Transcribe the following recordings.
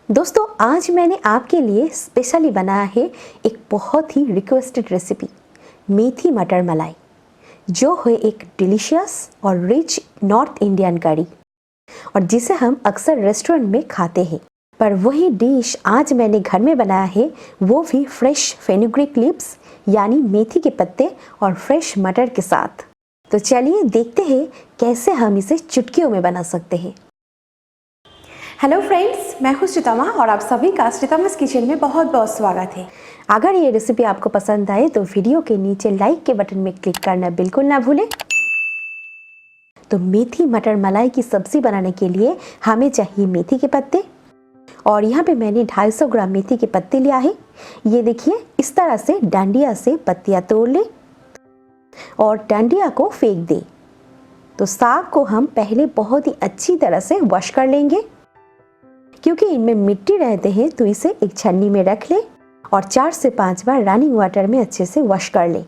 दोस्तों आज मैंने आपके लिए स्पेशली बनाया है एक बहुत ही रिक्वेस्टेड रेसिपी मेथी मटर मलाई, जो है एक डिलीशियस और रिच नॉर्थ इंडियन करी और जिसे हम अक्सर रेस्टोरेंट में खाते हैं। पर वही डिश आज मैंने घर में बनाया है, वो भी फ्रेश फेनुग्रीक लीव्स यानी मेथी के पत्ते और फ्रेश मटर के साथ। तो चलिए देखते हैं कैसे हम इसे चुटकियों में बना सकते हैं। हेलो फ्रेंड्स, मैं हूँ श्रितमा और आप सभी का श्रितमास किचन में बहुत बहुत स्वागत है। अगर ये रेसिपी आपको पसंद आए तो वीडियो के नीचे लाइक के बटन में क्लिक करना बिल्कुल ना भूलें। तो मेथी मटर मलाई की सब्जी बनाने के लिए हमें चाहिए मेथी के पत्ते और यहाँ पे मैंने 250 ग्राम मेथी के पत्ते लिया है। ये देखिए, इस तरह से डांडिया से पत्तियाँ तोड़ ले और डांडिया को फेंक दे। तो साग को हम पहले बहुत ही अच्छी तरह से वॉश कर लेंगे, क्योंकि इनमें मिट्टी रहते हैं। तो इसे एक छन्नी में रख ले और 4 से 5 बार रनिंग वाटर में अच्छे से वॉश कर ले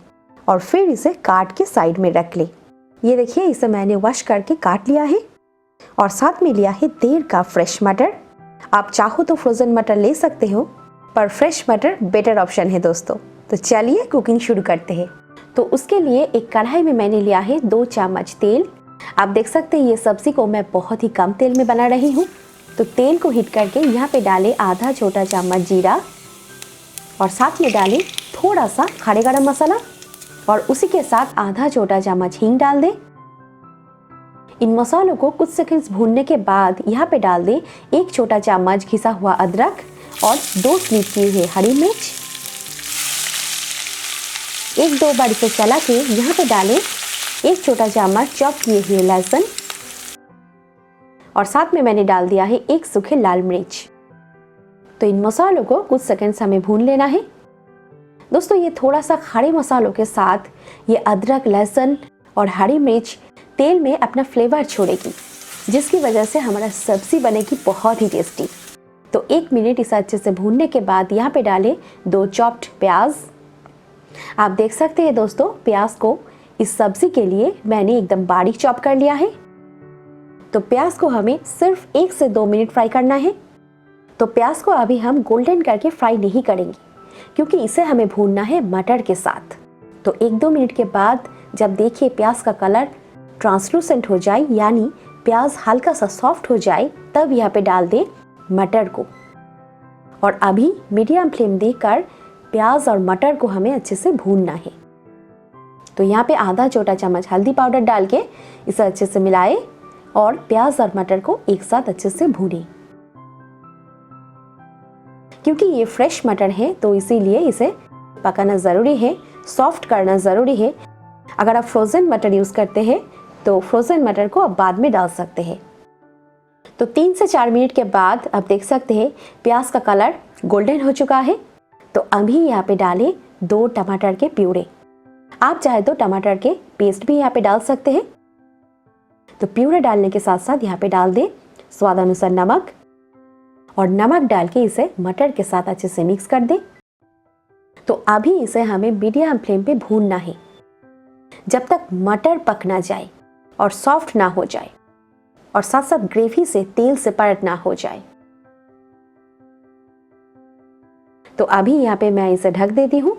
और फिर इसे काट के साइड में रख ले। ये देखिए, इसे मैंने वॉश करके काट लिया है और साथ में लिया है 1.5 कप फ्रेश मटर। आप चाहो तो फ्रोजन मटर ले सकते हो, पर फ्रेश मटर बेटर ऑप्शन है दोस्तों। तो चलिए कुकिंग शुरू करते हैं। तो उसके लिए एक कढ़ाई में मैंने लिया है 2 चम्मच तेल। आप देख सकते हैं ये सब्जी को मैं बहुत ही कम तेल में बना रही हूँ। तो तेल को हीट करके यहाँ पे डालें आधा छोटा चम्मच जीरा और साथ में डालें थोड़ा सा खड़े गरम मसाला और उसी के साथ आधा छोटा चम्मच हींग डाल दें। इन मसालों को कुछ सेकंड्स भूनने के बाद यहाँ पे डाल दें 1 छोटा चम्मच घिसा हुआ अदरक और 2 स्लिप किए हुए हरी मिर्च। 1-2 बार इसे चला के यहाँ पे डालें 1 छोटा चम्मच चॉप किए हुए लहसुन और साथ में मैंने डाल दिया है 1 सूखे लाल मिर्च। तो इन मसालों को कुछ सेकंड्स हमें भून लेना है। दोस्तों ये थोड़ा सा खड़े मसालों के साथ ये अदरक, लहसुन और हरी मिर्च तेल में अपना फ्लेवर छोड़ेगी, जिसकी वजह से हमारा सब्जी बनेगी बहुत ही टेस्टी। तो 1 मिनट इसे अच्छे से भूनने के बाद यहाँ पे डालें 2 चॉप्ड प्याज। आप देख सकते हैं दोस्तों, प्याज को इस सब्जी के लिए मैंने एकदम बारीक चॉप कर लिया है। तो प्याज को हमें सिर्फ 1 से 2 मिनट फ्राई करना है। तो प्याज को अभी हम गोल्डन करके फ्राई नहीं करेंगे, क्योंकि इसे हमें भूनना है मटर के साथ। तो 1-2 मिनट के बाद जब देखिए प्याज का कलर ट्रांसलूसेंट हो जाए, यानी प्याज हल्का सा सॉफ्ट हो जाए, तब यहाँ पे डाल दें मटर को और अभी मीडियम फ्लेम देकर प्याज और मटर को हमें अच्छे से भूनना है। तो यहाँ पे आधा छोटा चम्मच हल्दी पाउडर डाल के इसे अच्छे से मिलाए और प्याज और मटर को एक साथ अच्छे से भूनें। क्योंकि ये फ्रेश मटर है तो इसीलिए इसे पकाना ज़रूरी है, सॉफ्ट करना ज़रूरी है। अगर आप फ्रोज़न मटर यूज़ करते हैं तो फ्रोज़न मटर को आप बाद में डाल सकते हैं। तो 3 से 4 मिनट के बाद आप देख सकते हैं प्याज का कलर गोल्डन हो चुका है। तो अभी यहाँ पे डालें 2 टमाटर के प्यूरे। आप चाहे तो टमाटर के पेस्ट भी यहाँ पे डाल सकते हैं। तो प्यूरे डालने के साथ साथ यहाँ पे डाल दें स्वाद अनुसार नमक और नमक डाल के इसे मटर के साथ अच्छे से मिक्स कर दें। तो अभी इसे हमें मीडियम फ्लेम पे भूनना है, जब तक मटर पक ना जाए और सॉफ्ट ना हो जाए और साथ साथ ग्रेवी से तेल सेपरेट ना हो जाए। तो अभी यहाँ पे मैं इसे ढक देती हूँ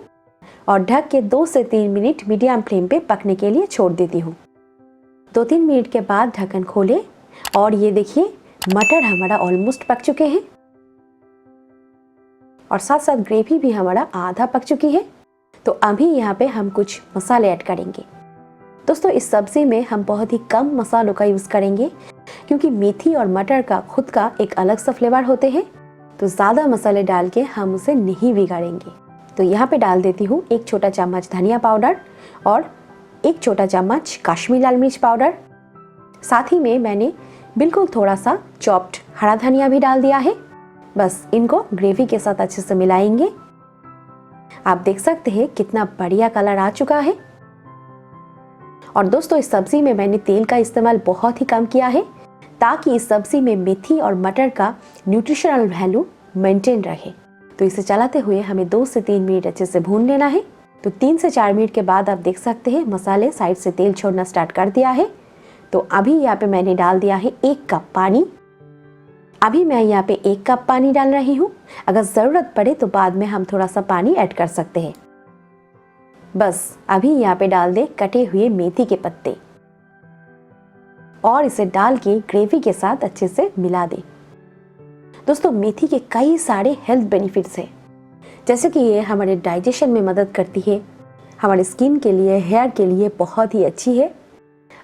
और ढक के 2 से 3 मिनट मीडियम फ्लेम पे पकने के लिए छोड़ देती हूँ। 2-3 मिनट के बाद ढक्कन खोले और ये देखिए मटर हमारा ऑलमोस्ट पक चुके हैं और साथ साथ ग्रेवी भी हमारा आधा पक चुकी है। तो अभी यहाँ पे हम कुछ मसाले ऐड करेंगे। दोस्तों इस सब्जी में हम बहुत ही कम मसालों का यूज़ करेंगे, क्योंकि मेथी और मटर का खुद का एक अलग सा फ्लेवर होते हैं। तो ज़्यादा मसाले डाल के हम उसे नहीं बिगाड़ेंगे। तो यहाँ पे डाल देती हूँ 1 छोटा चम्मच धनिया पाउडर और 1 छोटा चम्मच काश्मीरी लाल मिर्च पाउडर। साथ ही में मैंने बिल्कुल थोड़ा सा चॉप्ड हरा धनिया भी डाल दिया है। बस इनको ग्रेवी के साथ अच्छे से मिलाएंगे। आप देख सकते हैं कितना बढ़िया कलर आ चुका है। और दोस्तों इस सब्जी में मैंने तेल का इस्तेमाल बहुत ही कम किया है, ताकि इस सब्जी में मेथी और मटर का न्यूट्रिशनल वैल्यू मेंटेन रहे। तो इसे चलाते हुए हमें 2 से 3 मिनट अच्छे से भून लेना है। तो 3 से 4 मिनट के बाद आप देख सकते हैं मसाले साइड से तेल छोड़ना स्टार्ट कर दिया है। तो अभी यहाँ पे मैंने डाल दिया है 1 कप पानी अभी मैं यहाँ पे 1 कप पानी डाल रही हूँ। अगर ज़रूरत पड़े तो बाद में हम थोड़ा सा पानी ऐड कर सकते हैं। बस अभी यहाँ पे डाल दे कटे हुए मेथी के पत्ते और इसे डाल के ग्रेवी के साथ अच्छे से मिला दे। दोस्तों, मेथी के कई सारे हेल्थ बेनिफिट्स हैं, जैसे कि ये हमारे डाइजेशन में मदद करती है, हमारे स्किन के लिए, हेयर के लिए बहुत ही अच्छी है।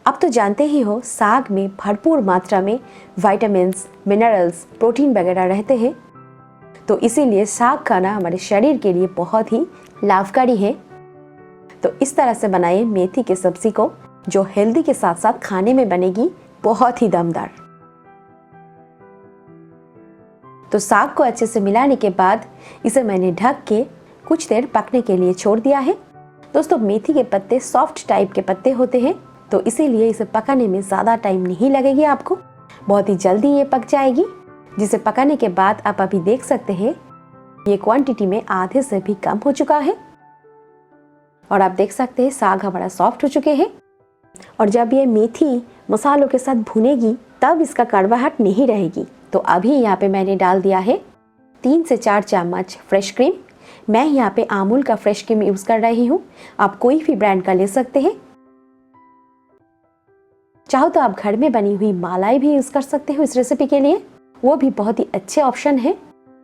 अब तो जानते ही हो, साग में भरपूर मात्रा में विटामिन्स, मिनरल्स, प्रोटीन वगैरह रहते हैं, तो इसीलिए साग खाना हमारे शरीर के लिए बहुत ही लाभकारी है। तो इस तरह से बनाइए मेथी की सब्जी को, जो हेल्दी के साथ साथ खाने में बनेगी बहुत ही दमदार। तो साग को अच्छे से मिलाने के बाद इसे मैंने ढक के कुछ देर पकने के लिए छोड़ दिया है। दोस्तों, मेथी के पत्ते सॉफ्ट टाइप के पत्ते होते हैं, तो इसीलिए इसे पकाने में ज़्यादा टाइम नहीं लगेगी आपको, बहुत ही जल्दी ये पक जाएगी। जिसे पकाने के बाद आप अभी देख सकते हैं ये क्वांटिटी में आधे से भी कम हो चुका है और आप देख सकते हैं साग हमारा सॉफ्ट हो चुके हैं। और जब ये मेथी मसालों के साथ भुनेगी तब इसका कड़वाहट नहीं रहेगी। तो अभी यहाँ पे मैंने डाल दिया है 3 से 4 चम्मच फ्रेश क्रीम। मैं यहाँ पे अमूल का फ्रेश क्रीम यूज़ कर रही हूँ, आप कोई भी ब्रांड का ले सकते हैं। चाहो तो आप घर में बनी हुई मलाई भी यूज़ कर सकते हो इस रेसिपी के लिए, वो भी बहुत ही अच्छे ऑप्शन है।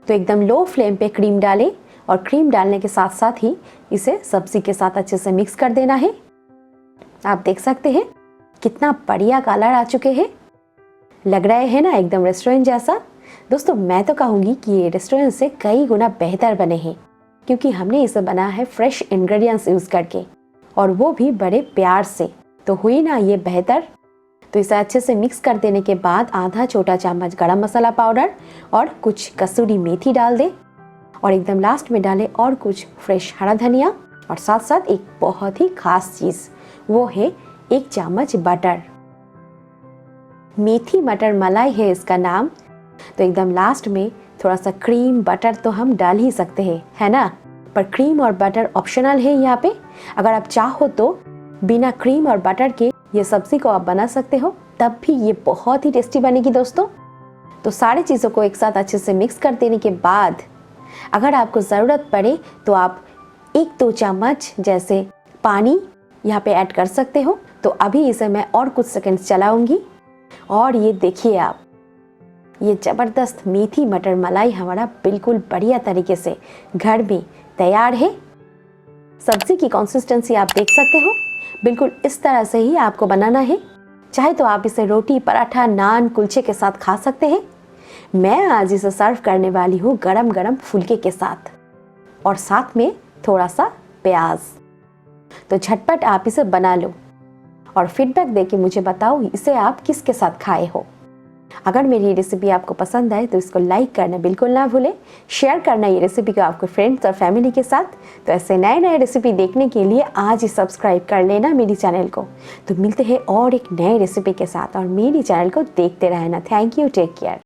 तो एकदम लो फ्लेम पे क्रीम डालें और क्रीम डालने के साथ साथ ही इसे सब्जी के साथ अच्छे से मिक्स कर देना है। आप देख सकते हैं कितना बढ़िया कलर आ चुके हैं, लग रहे हैं ना एकदम रेस्टोरेंट जैसा। दोस्तों, मैं तो कहूँगी कि ये रेस्टोरेंट से कई गुना बेहतर बने हैं, क्योंकि हमने इसे बनाया है फ्रेश इंग्रेडिएंट्स यूज़ करके और वो भी बड़े प्यार से। तो हुई ना ये बेहतर। तो इसे अच्छे से मिक्स कर देने के बाद आधा छोटा चम्मच गरम मसाला पाउडर और कुछ कसूरी मेथी डाल दे और एकदम लास्ट में डालें और कुछ फ्रेश हरा धनिया और साथ साथ एक बहुत ही खास चीज़, वो है 1 चम्मच बटर। मेथी मटर मलाई है इसका नाम। तो एकदम लास्ट में थोड़ा सा क्रीम बटर तो हम डाल ही सकते हैं, है ना, पर क्रीम और बटर ऑप्शनल है यहाँ पे। अगर आप चाहो तो बिना क्रीम और बटर के ये सब्जी को आप बना सकते हो, तब भी ये बहुत ही टेस्टी बनेगी दोस्तों। तो सारी चीज़ों को एक साथ अच्छे से मिक्स कर देने के बाद अगर आपको ज़रूरत पड़े तो आप 1-2 चम्मच जैसे पानी यहाँ पे ऐड कर सकते हो। तो अभी इसे मैं और कुछ सेकंड्स चलाऊंगी और ये देखिए आप, ये ज़बरदस्त मेथी मटर मलाई हमारा बिल्कुल बढ़िया तरीके से घर में तैयार है। सब्जी की कंसिस्टेंसी आप देख सकते हो, बिल्कुल इस तरह से ही आपको बनाना है। चाहे तो आप इसे रोटी, पराठा, नान, कुलचे के साथ खा सकते हैं। मैं आज इसे सर्व करने वाली हूँ गरम गरम फुलके के साथ और साथ में थोड़ा सा प्याज। तो झटपट आप इसे बना लो और फीडबैक देके मुझे बताओ इसे आप किसके साथ खाए हो। अगर मेरी ये रेसिपी आपको पसंद आए तो इसको लाइक करना बिल्कुल ना भूलें, शेयर करना ये रेसिपी को आपके फ्रेंड्स और फैमिली के साथ। तो ऐसे नए नए रेसिपी देखने के लिए आज ही सब्सक्राइब कर लेना मेरी चैनल को। तो मिलते हैं और एक नए रेसिपी के साथ और मेरी चैनल को देखते रहना। Thank you, take care.